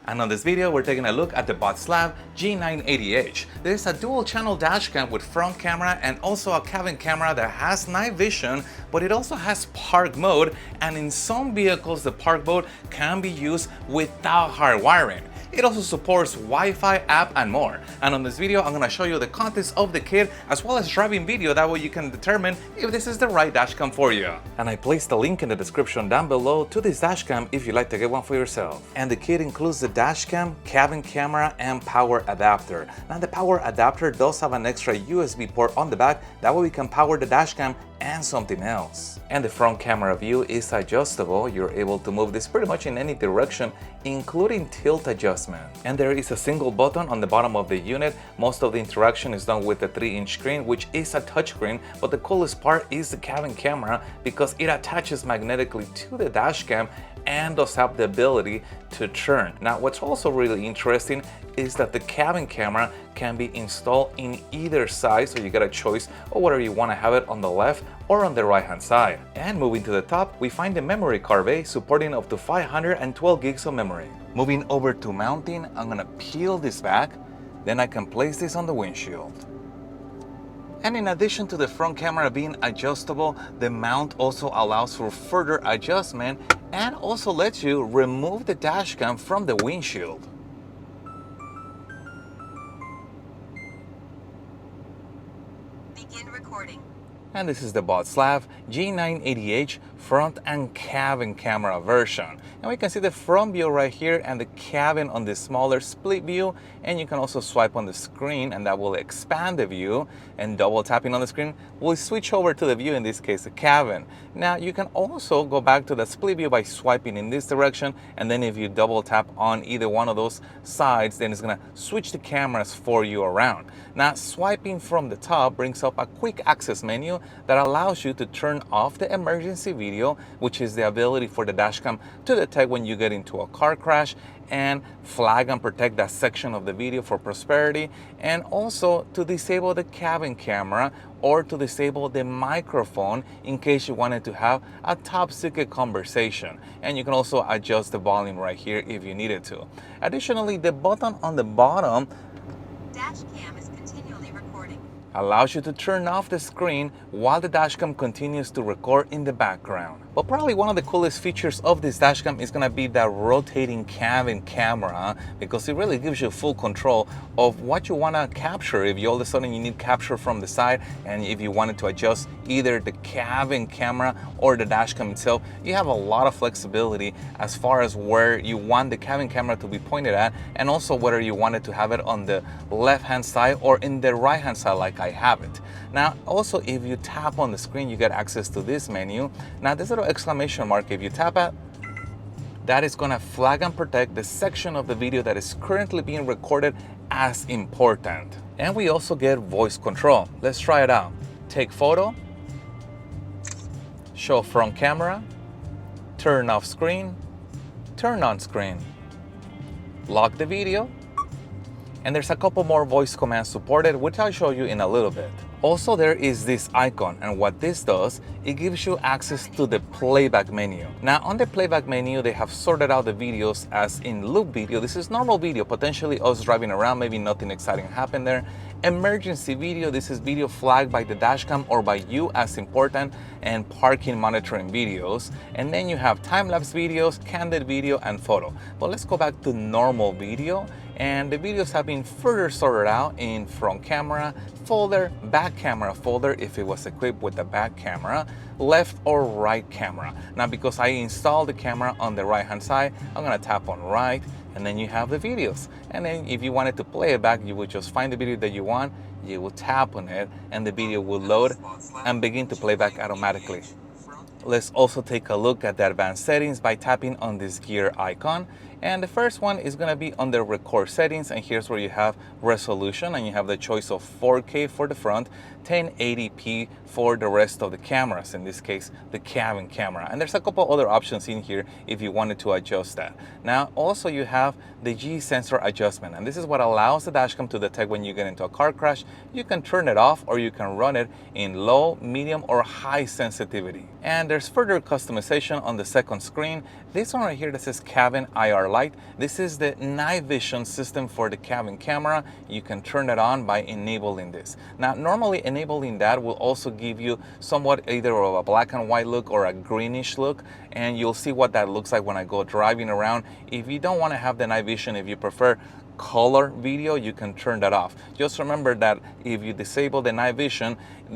And on this video, we're taking a look at the BOTSLAB G980H. There's a dual channel dashcam with front camera and also a cabin camera that has night vision, but it also has park mode, and in some vehicles the park mode can be used without hard wiring. It also supports Wi-Fi app and more. And on this video, I'm going to show you the contents of the kit as well as driving video. That way you can determine if this is the right dashcam for you. And I placed a link in the description down below to this dashcam if you'd like to get one for yourself. And the kit includes the dashcam, cabin camera, and power adapter. Now the power adapter does have an extra USB port on the back. That way we can power the dashcam and something else. And the front camera view is adjustable. You're able to move this pretty much in any direction, including tilt adjustment. And there is a single button on the bottom of the unit. Most of the interaction is done with the 3-inch screen, which is a touchscreen, but the coolest part is the cabin camera because it attaches magnetically to the dashcam and does have the ability to turn. Now what's also really interesting is that the cabin camera can be installed in either side, so you get a choice of whether you want to have it on the left or on the right hand side. And moving to the top, we find the memory card bay supporting up to 512 gigs of memory. Moving over to mounting, I'm gonna peel this back, then I can place this on the windshield. And in addition to the front camera being adjustable, the mount also allows for further adjustment and also lets you remove the dashcam from the windshield. Begin recording. And this is the BOTSLAB G980H front and cabin camera version. And we can see the front view right here and the cabin on the smaller split view. And you can also swipe on the screen and that will expand the view, and double tapping on the screen will switch over to the view, in this case the cabin. Now you can also go back to the split view by swiping in this direction, and then if you double tap on either one of those sides, then it's gonna switch the cameras for you around. Now swiping from the top brings up a quick access menu that allows you to turn off the emergency video, which is the ability for the dashcam to detect when you get into a car crash and flag and protect that section of the video for prosperity, and also to disable the cabin camera or to disable the microphone in case you wanted to have a top secret conversation. And you can also adjust the volume right here if you needed to. Additionally, the button on the bottom Dashcam is continually recording. allows you to turn off the screen while the dashcam continues to record in the background. But probably one of the coolest features of this dashcam is gonna be that rotating cabin camera, because it really gives you full control of what you wanna capture. If you all of a sudden you need capture from the side, and if you wanted to adjust either the cabin camera or the dashcam itself, you have a lot of flexibility as far as where you want the cabin camera to be pointed at, and also whether you wanted to have it on the left hand side or in the right hand side like I have it. Now also, if you tap on the screen, you get access to this menu. Now this little exclamation mark, if you tap it, that is going to flag and protect the section of the video that is currently being recorded as important. And we also get voice control. Let's try it out. Take photo, show front camera, turn off screen, turn on screen, lock the video, and there's a couple more voice commands supported, which I'll show you in a little bit. Also, there is this icon, and what this does, it gives you access to the playback menu. Now on the playback menu, they have sorted out the videos as in loop video. This is normal video, potentially us driving around, maybe nothing exciting happened there. Emergency video, this is video flagged by the dashcam or by you as important, and parking monitoring videos. And then you have time-lapse videos, candid video, and photo. But let's go back to normal video. And the videos have been further sorted out in front camera folder, back camera folder if it was equipped with the back camera, left or right camera. Now because I installed the camera on the right hand side, I'm gonna tap on right, and then you have the videos. And then if you wanted to play it back, you would just find the video that you want, you will tap on it, and the video will load and begin to play back automatically. Let's also take a look at the advanced settings by tapping on this gear icon. And the first one is going to be under record settings, and here's where you have resolution, and you have the choice of 4K for the front, 1080p for the rest of the cameras, in this case the cabin camera. And there's a couple other options in here if you wanted to adjust that. Now also you have the G sensor adjustment, and this is what allows the dashcam to detect when you get into a car crash. You can turn it off or you can run it in low, medium, or high sensitivity. And there's further customization on the second screen. This one right here that says cabin IR hardwire light. This is the night vision system for the cabin camera. You can turn it on by enabling this. Now, normally enabling that will also give you somewhat either of a black and white look or a greenish look, and you'll see what that looks like when I go driving around. If you don't want to have the night vision, if you prefer color video, you can turn that off. Just remember that if you disable the night vision,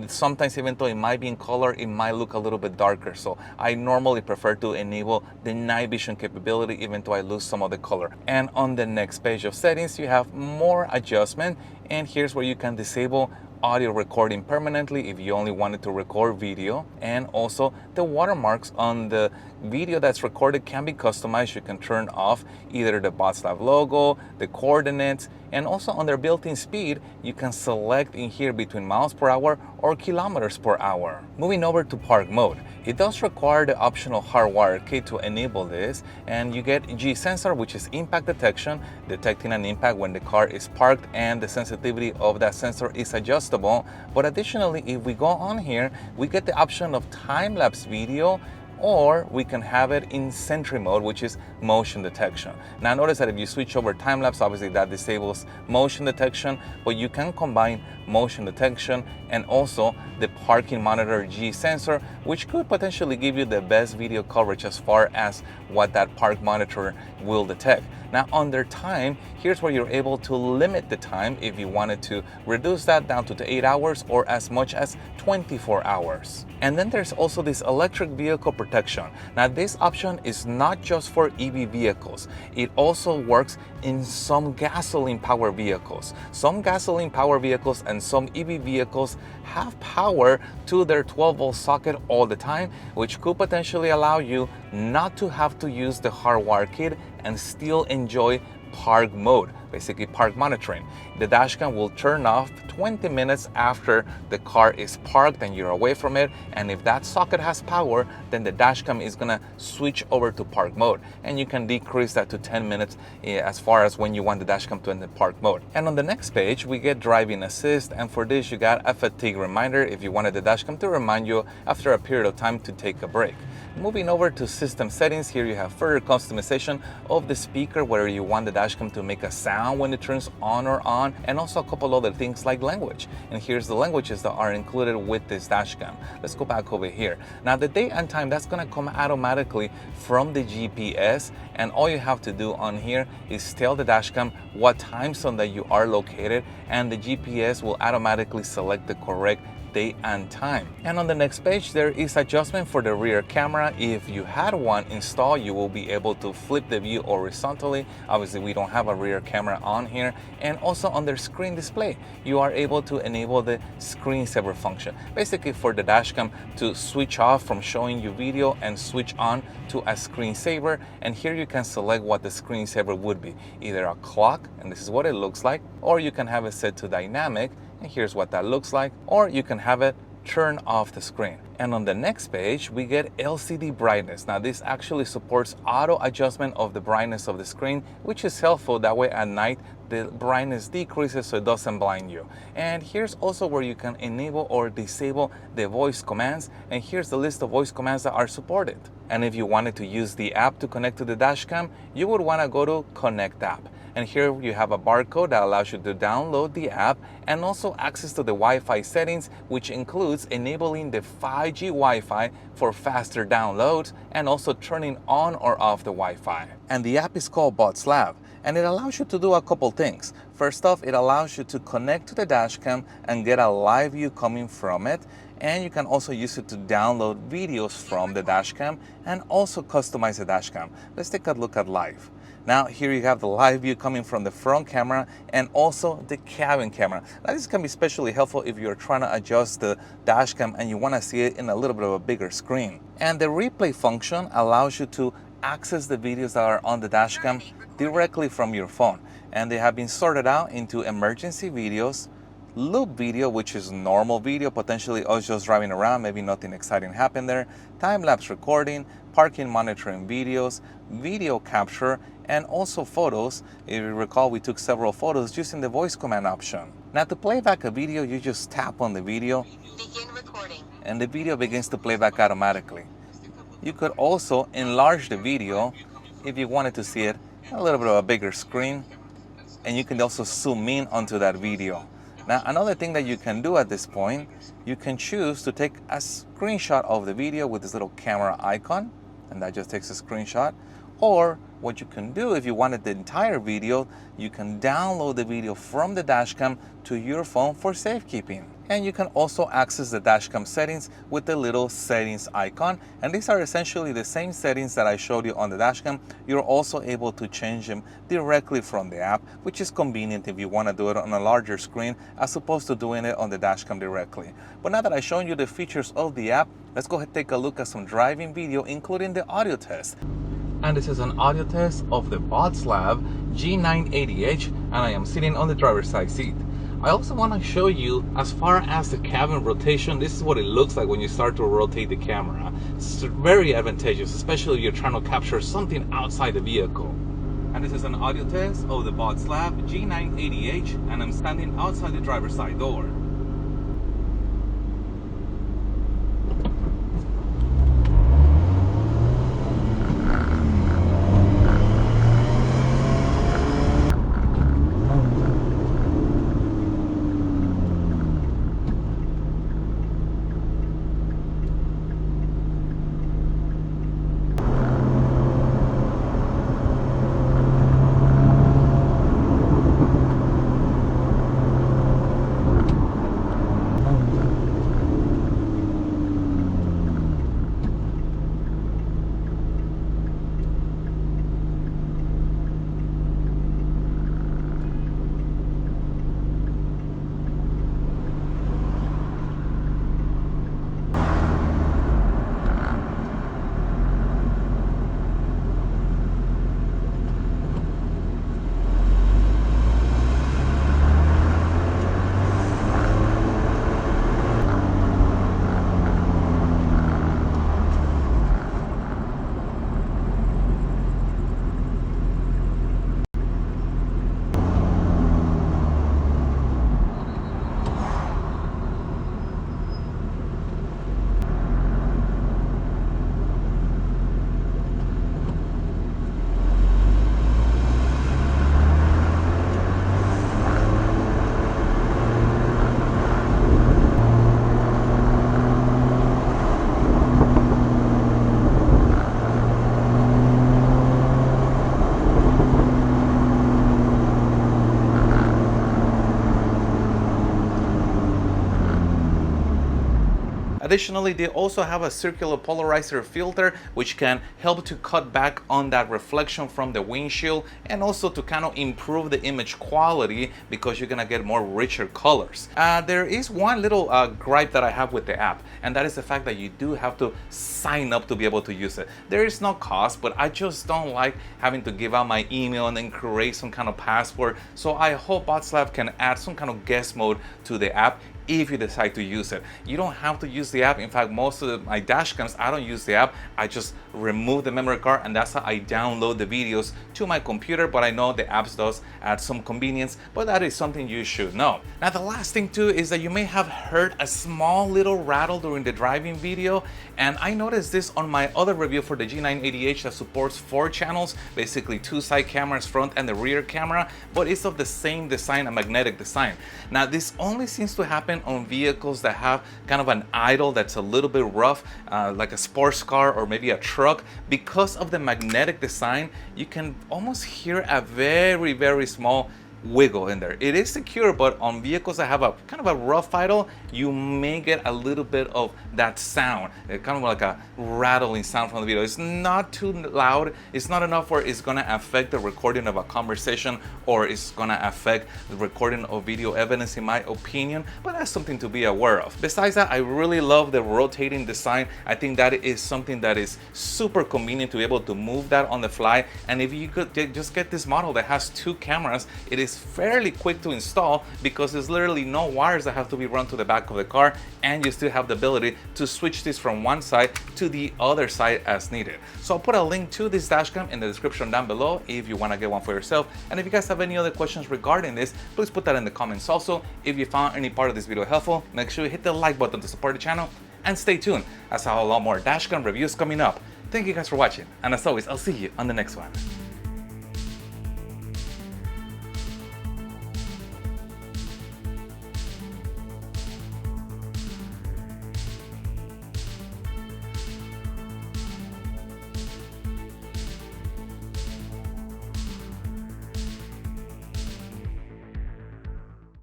sometimes even though it might be in color, it might look a little bit darker. So I normally prefer to enable the night vision capability even though I lose some of the color. And on the next page of settings, you have more adjustment, and here's where you can disable audio recording permanently if you only wanted to record video, and also the watermarks on the video that's recorded can be customized. You can turn off either the BOTSLAB logo, the coordinates, and also on their built-in speed, you can select in here between miles per hour or kilometers per hour. Moving over to park mode, it does require the optional hardwire kit to enable this, and you get G sensor, which is impact detection, detecting an impact when the car is parked, and the sensitivity of that sensor is adjustable. But additionally, if we go on here, we get the option of time-lapse video, or we can have it in sentry mode, which is motion detection. Now notice that if you switch over time-lapse, obviously that disables motion detection, but you can combine motion detection and also the parking monitor G sensor, which could potentially give you the best video coverage as far as what that park monitor will detect. Now under time, here's where you're able to limit the time if you wanted to reduce that down to 8 hours or as much as 24 hours. And then there's also this electric vehicle protection. Now this option is not just for EV vehicles. It also works in some gasoline powered vehicles. Some gasoline powered vehicles and some EV vehicles have power to their 12-volt socket all the time, which could potentially allow you not to have to use the hardwire kit and still enjoy park mode, basically park monitoring. The dashcam will turn off 20 minutes after the car is parked and you're away from it, and if that socket has power, then the dashcam is gonna switch over to park mode, and you can decrease that to 10 minutes as far as when you want the dashcam to enter park mode. And on the next page, we get driving assist, and for this you got a fatigue reminder if you wanted the dashcam to remind you after a period of time to take a break. Moving over to system settings, here you have further customization of the speaker, whether you want the dashcam to make a sound when it turns on or on, and also a couple other things like language. And here's the languages that are included with this dashcam. Let's go back over here. Now the date and time, that's gonna come automatically from the GPS, and all you have to do on here is tell the dashcam what time zone that you are located, and the GPS will automatically select the correct date and time. And on the next page, there is adjustment for the rear camera. If you had one installed, you will be able to flip the view horizontally. Obviously, we don't have a rear camera on here. And also on their screen display, you are able to enable the screensaver function, basically for the dashcam to switch off from showing you video and switch on to a screensaver. And here you can select what the screensaver would be, either a clock, and this is what it looks like, or you can have it set to dynamic, and here's what that looks like, or you can have it turn off the screen. And on the next page, we get LCD brightness. Now this actually supports auto adjustment of the brightness of the screen, which is helpful. That way at night, the brightness decreases so it doesn't blind you. And here's also where you can enable or disable the voice commands. And here's the list of voice commands that are supported. And if you wanted to use the app to connect to the dashcam, you would want to go to Connect App. And here you have a barcode that allows you to download the app and also access to the Wi-Fi settings, which includes enabling the 5G Wi-Fi for faster downloads and also turning on or off the Wi-Fi. And the app is called BOTSLAB, and it allows you to do a couple things. First off, it allows you to connect to the dashcam and get a live view coming from it. And you can also use it to download videos from the dashcam and also customize the dashcam. Let's take a look at live. Now here you have the live view coming from the front camera and also the cabin camera. Now this can be especially helpful if you're trying to adjust the dashcam and you want to see it in a little bit of a bigger screen. And the replay function allows you to access the videos that are on the dashcam directly from your phone. And they have been sorted out into emergency videos, loop video, which is normal video, potentially us just driving around, maybe nothing exciting happened there, time-lapse recording, parking monitoring videos, video capture, and also photos. If you recall, we took several photos using the voice command option. Now to play back a video, you just tap on the video, Begin recording. and the video begins to play back automatically. You could also enlarge the video if you wanted to see it a little bit of a bigger screen, and you can also zoom in onto that video. Now, another thing that you can do at this point, you can choose to take a screenshot of the video with this little camera icon, and that just takes a screenshot. Or what you can do, if you wanted the entire video, you can download the video from the dashcam to your phone for safekeeping. And you can also access the dashcam settings with the little settings icon. And these are essentially the same settings that I showed you on the dashcam. You're also able to change them directly from the app, which is convenient if you want to do it on a larger screen as opposed to doing it on the dashcam directly. But now that I've shown you the features of the app, let's go ahead and take a look at some driving video, including the audio test. And this is an audio test of the BOTSLAB G980H, and I am sitting on the driver's side seat. I also want to show you, as far as the cabin rotation, this is what it looks like when you start to rotate the camera. It's very advantageous, especially if you're trying to capture something outside the vehicle. And this is an audio test of the BOTSLAB G980H, and I'm standing outside the driver's side door. Additionally, they also have a circular polarizer filter, which can help to cut back on that reflection from the windshield, and also to kind of improve the image quality because you're gonna get more richer colors. There is one little gripe that I have with the app, and that is the fact that you do have to sign up to be able to use it. There is no cost, but I just don't like having to give out my email and then create some kind of password. So I hope BOTSLAB can add some kind of guest mode to the app if you decide to use it. You don't have to use the app. In fact, most of my dash cams, I don't use the app. I just remove the memory card, and that's how I download the videos to my computer. But I know the apps does add some convenience, but that is something you should know. Now, the last thing too is that you may have heard a small little rattle during the driving video, and I noticed this on my other review for the G980H that supports 4 channels, basically 2 side cameras, front and the rear camera, but it's of the same design, a magnetic design. Now, this only seems to happen on vehicles that have kind of an idle that's a little bit rough, like a sports car or maybe a truck. Because of the magnetic design, you can almost hear a very, very small wiggle in there. It is secure, but on vehicles that have a kind of a rough idle, you may get a little bit of that sound, kind of like a rattling sound from the video. It's not too loud. It's not enough where it's gonna affect the recording of a conversation or it's gonna affect the recording of video evidence, in my opinion, but that's something to be aware of. Besides that, I really love the rotating design. I think that is something that is super convenient to be able to move that on the fly. And if you could just get this model that has 2 cameras, it is fairly quick to install because there's literally no wires that have to be run to the back of the car, and you still have the ability to switch this from one side to the other side as needed. So I'll put a link to this dashcam in the description down below if you want to get one for yourself. And if you guys have any other questions regarding this, please put that in the comments also. If you found any part of this video helpful, make sure you hit the like button to support the channel, and stay tuned as I have a lot more dashcam reviews coming up. Thank you guys for watching, and as always, I'll see you on the next one.